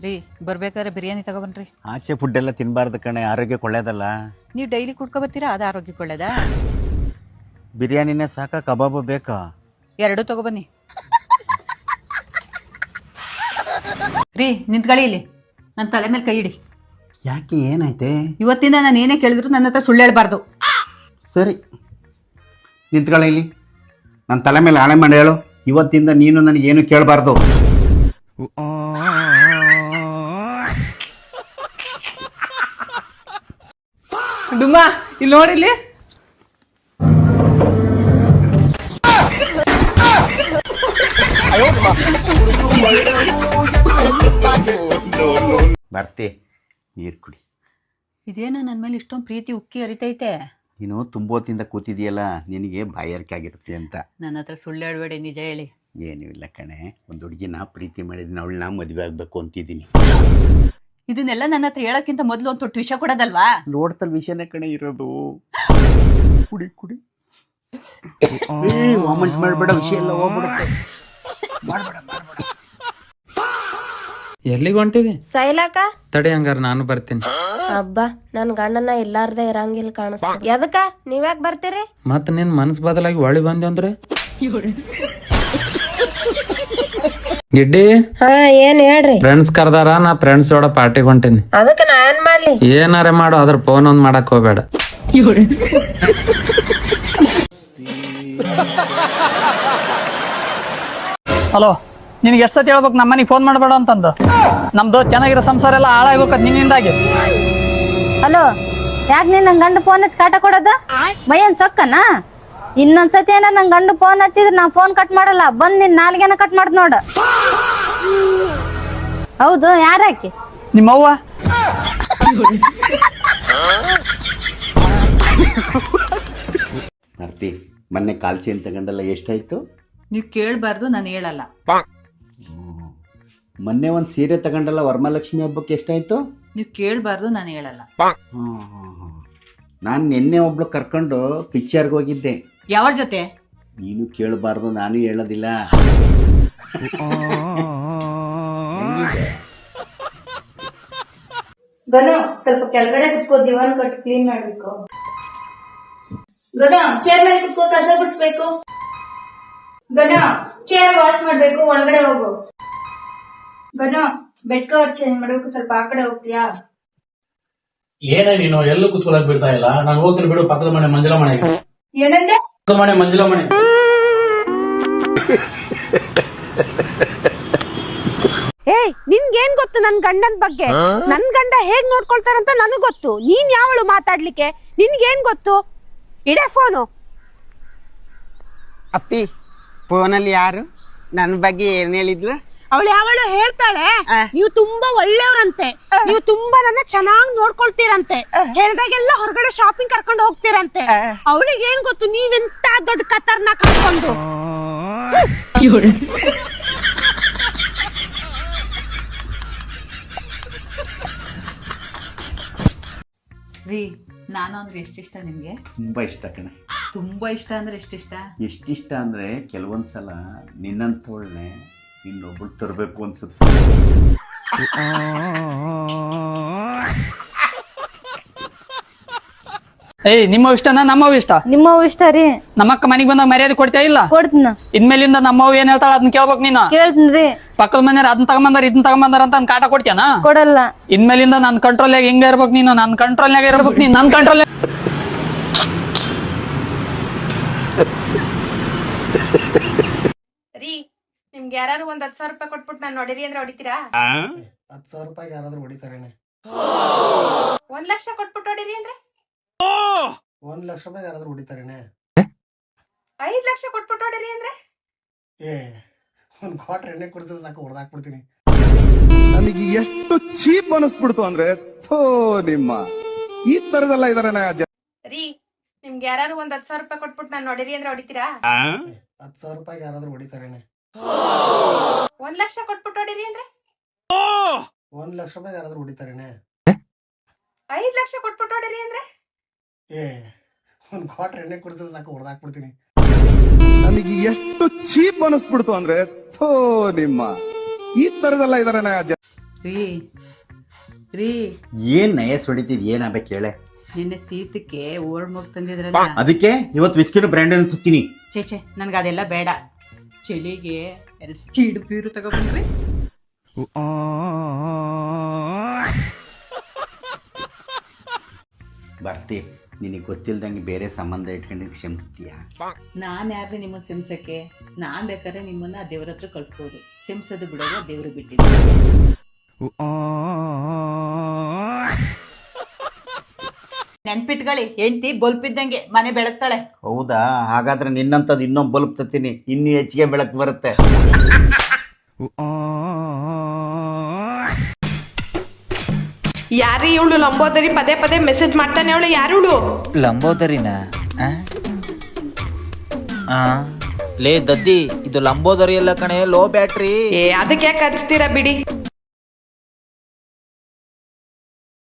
ರೀ ಬರ್ಬೇಕಾದ್ರೆ ಬಿರಿಯಾನಿ ತಗೊಬನ್ರಿ. ಆಚೆ ಫುಡ್ ಎಲ್ಲ ತಿನ್ನಬಾರ್ದು ಕಣೆ, ಆರೋಗ್ಯಕ್ಕೆ ಒಳ್ಳೇದಲ್ಲ. ನೀವು ಡೈಲಿ ಕುಡ್ಕೊಬತ್ತೀರಾ, ಅದು ಆರೋಗ್ಯಕ್ಕೆ ಒಳ್ಳೇದಾ? ಬಿರಿಯಾನಿನೇ ಸಾಕ, ಕಬಾಬು ಬೇಕಾ? ಎರಡೂ ತಗೊಬನ್ನಿ. ರೀ ನಿಂತ್ಕೊಳ್ಳಿ ಇಲ್ಲಿ, ನನ್ನ ತಲೆ ಮೇಲೆ ಕೈ ಇಡಿ. ಯಾಕೆ, ಏನಾಯ್ತೆ? ಇವತ್ತಿಂದ ನಾನು ಏನೇ ಕೇಳಿದ್ರು ನನ್ನ ಹತ್ರ ಸುಳ್ಳು ಹೇಳ್ಬಾರ್ದು. ಸರಿ ನಿಂತ್ಕೊಳ್ಳ ಇಲ್ಲಿ, ನನ್ನ ತಲೆ ಮೇಲೆ ಆಣೆ ಮಾಡಿ ಹೇಳು, ಇವತ್ತಿಂದ ನೀನು ನನಗೇನು ಕೇಳಬಾರ್ದು. ಡುಮ್ಮ ಇಲ್ಲಿ ನೋಡಿಲ್ಲಿ. ಬರ್ತಿ, ನೀರು ಕುಡಿ. ಇದೇನೋ ನನ್ನ ಮೇಲೆ ಇಷ್ಟೊಂದು ಪ್ರೀತಿ ಉಕ್ಕಿ ಹರಿತೈತೆ. ನೀನು ತುಂಬ ಹೊತ್ತಿಂದ ಕೂತಿದೆಯಲ್ಲ, ನಿನಗೆ ಬಾಯಾರಿಕೆ ಆಗಿರುತ್ತೆ ಅಂತ. ನನ್ನ ಹತ್ರ ಸುಳ್ಳು ಹೇಳ್ಬೇಡಿ, ನಿಜ ಹೇಳಿ. ಏನೂ ಇಲ್ಲ ಕಣೆ, ಒಂದು ಹುಡುಗಿನ ಪ್ರೀತಿ ಮಾಡಿದ್ದೀನಿ, ಅವಳನ್ನ ಮದುವೆ ಆಗಬೇಕು ಅಂತಿದ್ದೀನಿ. ಇದನ್ನೆಲ್ಲ ನನ್ನ ಹತ್ರ ಹೇಳೋಕ್ಕಿಂತ ಮೊದಲು ಒಂದು ತೊಟ್ಟು ವಿಷಯ ಕೊಡೋದಲ್ವಾ? ನೋಡ್ತಲ್ ವಿಷಯನೇ ಕಣೆ ಇರೋದು. ಕುಡಿ ಕುಡಿ, ವಾಮಂಟ್ ಮಾಡಬೇಡ, ವಿಷಯ ಎಲ್ಲ ಹೋಗ್ಬಿಡುತ್ತೆ. ಮಾಡಬೇಡ ಮಾಡಬೇಡ. ಎಲ್ಲಿಗೆ ಹೊಂಟಿದಿ? ಸೈಲಾಕ ತಡಿ, ಹಂಗಾರ ನಾನು ಬರ್ತೀನಿ. ಅಬ್ಬಾ ನನ್ ಗಂಡನ ಇಲ್ಲಾರ್ದೆ ಇರಂಗಿಲ್ಲ ಕಾಣಿಸ್ತ. ಎದಕ್ಕ ನೀವ್ಯಾಕ್ ಬರ್ತೀರಿ? ಮತ್ ನಿನ್ ಮನಸ್ ಬದಲಾಗಿ ಒಳ್ಳಿ ಬಂದೆ ಅಂದ್ರೆ ಗಿಡ್ಡಿ ಹಾ ಏನ್ ಹೇಳ್ರಿ? ಫ್ರೆಂಡ್ಸ್ ಕರ್ದಾರ, ನಾ ಫ್ರೆಂಡ್ಸ್ ಜೋಡ ಪಾರ್ಟಿಗೆ ಹೊಂಟೀನಿ. ಅದಕ್ಕ ನಾ ಏನ್ ಮಾಡ್ಲಿ? ಏನಾರ ಮಾಡು, ಅದ್ರ ಫೋನ್ ಒಂದ್ ಮಾಡಕ್ ಹೋಗ್ಬೇಡ. ಹಲೋ, ನಿನ್ಗೆ ಎಷ್ಟು ಸತಿ ಹೇಳ್ಬೇಕು ನಮ್ಮ ಮನೆಗೆ ಫೋನ್ ಮಾಡಬೇಡ ಅಂತಂದು? ನಮ್ದು ಚೆನ್ನಾಗಿರೋ ಸಂಸಾರ ಎಲ್ಲ ಹಾಳಾಗೋಕತ್ ನಿನ್ನಿಂದಾಗಿ. ಹಲೋ, ಯಾಕೆ ನೀನ್ ನಂಗೆ ಗಂಡು ಫೋನ್ ಹಚ್ಚಿ ಕಾಟ ಕೊಡೋದ? ಮೈಯನ್ ಸೊಕ್ಕನ? ಇನ್ನೊಂದ್ಸತಿ ಏನಾರ ನಂಗೆ ಗಂಡು ಫೋನ್ ಹಚ್ಚಿದ್ರೆ ನಾ ಫೋನ್ ಕಟ್ ಮಾಡಲ್ಲ, ಬಂದ್ ನಿನ್ ನಾಲ್ಗೆನ ಕಟ್ ಮಾಡ್ದ ನೋಡ. ಹೌದು, ಯಾರಾಕಿ? ನಿಮ್ಮವ್ವ. ಮಾರ್ತಿ, ಮೊನ್ನೆ ಕಾಲ್ ಚೈನ್ ತಗೊಂಡಲ್ಲ, ಎಷ್ಟಾಯ್ತು? ನೀವು ಕೇಳಬಾರ್ದು, ನಾನು ಹೇಳಲ್ಲ. ಮೊನ್ನೆ ಒಂದು ಸೀರೆ ತಗೊಂಡಲ್ಲ ವರಮಹಾಲಕ್ಷ್ಮಿ ಹಬ್ಬಕ್ಕೆ, ಎಷ್ಟಾಯ್ತು? ನೀವು ಕೇಳಬಾರ್ದು, ನಾನು ಹೇಳಲ್ಲ. ನಾನು ನಿನ್ನೆ ಒಬ್ಳು ಕರ್ಕೊಂಡು ಪಿಕ್ಚರ್ಗೆ ಹೋಗಿದ್ದೆ. ಯಾವ ಜೊತೆ? ನೀನು ಕೇಳಬಾರ್ದು, ನಾನು ಹೇಳೋದಿಲ್ಲ. ಗನು, ಸ್ವಲ್ಪ ಕೆಳಗಡೆ ಕುತ್ಕೋ, ದಿವಾನ್ ಕಟ್ಟು ಕ್ಲೀನ್ ಮಾಡ್ಬೇಕು. ಗನು, ಚೇರ್ ಮೇಲೆ ಕುತ್ಕೋ, ಕಸ ಗುಡಿಸ್ಬೇಕು. ಗನು, ಚೇರ್ ವಾಶ್ ಮಾಡ್ಬೇಕು, ಒಳಗಡೆ ಹೋಗು. ಗನು, ಬೆಡ್ ಕವರ್ ಚೇಂಜ್ ಮಾಡ್ಬೇಕು, ಸ್ವಲ್ಪ ಆ ಕಡೆ ಹೋಗ್ತೀಯಾ? ಏನೇ ನೀನು ಎಲ್ಲೂ ಕುತ್ಕೊಳಕ್ ಬಿಡ್ತಾ ಇಲ್ಲ? ನಾನು ಹೋಗ್ತೀನಿ ಬಿಡು, ಪಕ್ಕದ ಮನೆ ಮಂಜುಳ ಮನೆಗೆ. ಏನಂದೆ? ಪಕ್ಕದ ಮನೆ ಮಂಜುಳ ಮನೆ. ಏಯ್, ನಿನ್ಗೇನ್ ಗೊತ್ತು ನನ್ ಗಂಡನ್ ಬಗ್ಗೆ? ನನ್ ಗಂಡ ಹೇಗ್ ನೋಡ್ಕೊಳ್ತಾರಂತ ನನಗ್ ಗೊತ್ತು. ನೀನ್ ಯಾವಳು ಮಾತಾಡ್ಲಿಕ್ಕೆ? ನಿನ್ಗೇನ್ ಗೊತ್ತು? ಇಡೇ ಫೋನು. ಅಪ್ಪಿ, ಫೋನಲ್ಲಿ ಯಾರು ನನ್ನ ಬಗ್ಗೆ ಏನ್ ಹೇಳಿದ್ಲು? ಅವಳು ಯಾವಳು ಹೇಳ್ತಾಳೆ, ನೀವು ತುಂಬಾ ಒಳ್ಳೆಯವ್ರಂತೆ, ನೀವು ತುಂಬಾ ನನ್ನ ಚೆನ್ನಾಗ್ ನೋಡ್ಕೊಳ್ತೀರಂತೆ, ಹೇಳ್ದಾಗೆಲ್ಲ ಹೊರಗಡೆ ಶಾಪಿಂಗ್ ಕರ್ಕೊಂಡು ಹೋಗ್ತೀರಂತೆ. ಅವಳಿಗೆ ಏನ್ ಗೊತ್ತು ನೀವೆಂತ ದೊಡ್ಡ ಕತ್ತರ್ನ ಕರ್ಕೊಂಡು. ರೀ, ನಾನು ಅಂದ್ರೆ ಎಷ್ಟಿಷ್ಟ ನಿಮ್ಗೆ? ತುಂಬ ಇಷ್ಟ ಕಣೆ. ತುಂಬಾ ಇಷ್ಟ ಅಂದ್ರೆ ಎಷ್ಟಿಷ್ಟ? ಎಷ್ಟಿಷ್ಟ ಅಂದರೆ ಕೆಲವೊಂದ್ಸಲ ನಿನ್ನಂಥವಳನ್ನೇ ಇನ್ನೊಬ್ಬಳು ತರಬೇಕು ಅನ್ಸುತ್ತೆ. ಏಯ್, ನಿಮ್ಮ ಇಷ್ಟನ ನಮ್ಮವ್ ಇಷ್ಟ? ನಿಮ್ಮವ್ ಇಷ್ಟ ರೀ. ನಮ್ಮಕ್ಕ ಮನೆಗೆ ಬಂದಾಗ ಮರ್ಯಾದೆ ಕೊಡ್ತಾ ಇಲ್ಲ? ಕೊಡ್ತೀನ. ಇನ್ಮೇಲಿಂದ ನಮ್ಮವ್ ಏನ್ ಹೇಳ್ತಾಳ ಅದನ್ನ ಕೇಳ್ಬೇಕು ನೀನು. ಕೇಳ್ತೀನ್ರಿ. ಪಕ್ಕದ ಮನೆಯವ್ರು ಅದನ್ನ ತಗೊಂಬಂದಾರ ಇದನ್ನ ತಗೊಂಬಂದಾರ ಅಂತ ಕಾಟ ಕೊಡ್ತೀಯನ? ಕೊಡಲ್ಲ. ಇನ್ಮೇಲಿಂದ ನನ್ನ ಕಂಟ್ರೋಲ್ನಾಗ ಹಿಂಗ ಇರ್ಬೇಕು ನೀನು, ನನ್ನ ಕಂಟ್ರೋಲ್ನಾಗ ಇರ್ಬೇಕು ನೀನು, ನನ್ನ ಕಂಟ್ರೋಲ್. ರೀ, ನಿಮ್ಗೆ ಯಾರು ಒಂದ್ 10,000 ರೂಪಾಯಿ ಕೊಟ್ಬಿಟ್ಟು ನಾನು ನೋಡಿರಿ ಅಂದ್ರೆ ಹೊಡಿತೀರಾ? 10,000 ರೂಪಾಯಿ ಯಾರಾದ್ರೂ ಹೊಡಿತಾರೇನೆ? 1 ಲಕ್ಷ ಕೊಟ್ಬಿಟ್ಟು ಹೊಡಿರಿ ಅಂದ್ರೆ? 1 ಲಕ್ಷ ರೂಪಾಯಿ ಯಾರಾದ್ರೂ ಹೊಡಿತಾರೇನೆ? 5 ಲಕ್ಷ ಕೊಟ್ಬಿಟ್ಟು ಹೊಡಿರಿ ಅಂದ್ರೆ? ಏ, ಒಂದ್ ಕ್ವಾರ್ಟರ್ ಎಣ್ಣೆ ಕುಡಿಸಿದ್ರೆ ಸಾಕು, ಹೊಡೆದಾಕ್ಬಿಡ್ತೀನಿ. ನನಗೆ ಎಷ್ಟು ಚೀಪ್ ಅನಿಸ್ಬಿಡ್ತು ಅಂದ್ರೆ, ನಿಮ್ಮ ಈ ತರದೆಲ್ಲ ಇದಾರೆ. ರೀ, ನಿಮ್ಗೆ ಯಾರು ಒಂದ್ 10,000 ರೂಪಾಯಿ ಕೊಟ್ಬಿಟ್ಟು ನಾನು ನೋಡಿರಿ ಅಂದ್ರೆ ಹೊಡಿತೀರಾ? 10,000 ರೂಪಾಯಿ ಯಾರಾದ್ರೂ ಹೊಡಿತಾರೇನೆ? 1 ಲಕ್ಷ ಕೊಟ್ಬಿಟ್ಟು ಹೊಡಿರಿ ಅಂದ್ರೆ? 1 ಲಕ್ಷ ರೂಪಾಯಿ ಯಾರಾದ್ರೂ ಹೊಡಿತಾರೇನೆ? 5 ಲಕ್ಷ ಕೊಟ್ಬಿಟ್ಟು ಹೊಡಿರಿ ಅಂದ್ರೆ? ಏ, ಒಂದ್ ಕ್ವಾರ್ಟರ್ ಎಣ್ಣೆ ಕುಡಿಸಿದ್ರೆ ಸಾಕು, ಹೊಡೆದಾಕ್ಬಿಡ್ತೀನಿ. ನನಗೆ ಎಷ್ಟು ಚೀಪ್ ಅನಿಸ್ಬಿಡ್ತು ಅಂದ್ರೆ, ನಿಮ್ಮ ಈ ತರದೆಲ್ಲ ಇದಾರೆ. ರೀ ರೀ ಏನ್ ನಯಸ್ ಹೊಡಿತಿದ್ ಏನಾಗಬೇಕು ಹೇಳೆ. ನಿನ್ನೆ ಶೀತಕ್ಕೆ ಓಲ್ಡ್ ಮಗ್ ತಂದಿದ್ರಲ್ಲ, ಅದಕ್ಕೆ ಇವತ್ತು ವಿಸ್ಕಿನ ಬ್ರ್ಯಾಂಡ್ ತುತ್ತೀನಿ. ಚೇಚೆ ನನ್ಗೆ ಅದೆಲ್ಲ ಬೇಡ. ಚಳಿಗೆ 2 ಚೀಡು ಬೀರು ತಗೊಬಂದ್ರಿ. ಬರ್ತಿ ನಿನಗೆ ಗೊತ್ತಿಲ್ದಂಗೆ ಬೇರೆ ಸಂಬಂಧ ಇಟ್ಕೊಂಡು ಕ್ಷಮಿಸ್ತೀಯ? ನಾನ್ ಯಾರ್ರಿ ನಿಮ್ಮನ್ನ ಸಿಮ್ಸಕ್ಕೆ? ನಾನ್ ಬೇಕಾದ್ರೆ ನಿಮ್ಮನ್ನ ದೇವ್ರ ಹತ್ರ ಕಳ್ಸ್ಬೋದು. ಸಿಮ್ಸೋದು ಬಿಡೋದು ದೇವ್ರು ಬಿಟ್ಟಿದ್ದು. ನೆನ್ಪಿಟ್ಕೊಳ್ಳಿ, ಹೆಂಡ್ತಿ ಬಲ್ಪ್ ಇದ್ದಂಗೆ ಮನೆ ಬೆಳಗ್ತಾಳೆ. ಹೌದಾ? ಹಾಗಾದ್ರೆ ನಿನ್ನಂತದ್ ಇನ್ನೊಂದು ಬಲ್ಪ್ ತತ್ತೀನಿ, ಇನ್ನೂ ಹೆಚ್ಚಿಗೆ ಬೆಳಕು ಬರುತ್ತೆ. ಯಾರೀ ಇವಳು ಲಂಬೋದರಿ ಪದೇ ಪದೇ ಮೆಸೇಜ್ ಮಾಡ್ತಾನೆ ಅವಳು? ಯಾರು ಇವಳು? ಲಂಬೋದರಿನ ಲೇ ದದ್ದಿ, ಇದು ಲಂಬೋದರಿ ಎಲ್ಲ ಕಣೆ, ಲೋ ಬ್ಯಾಟ್ರಿ. ಅದಕ್ಕೆ ಯಾಕೆ ಹಚ್ತೀರಾ ಬಿಡಿ.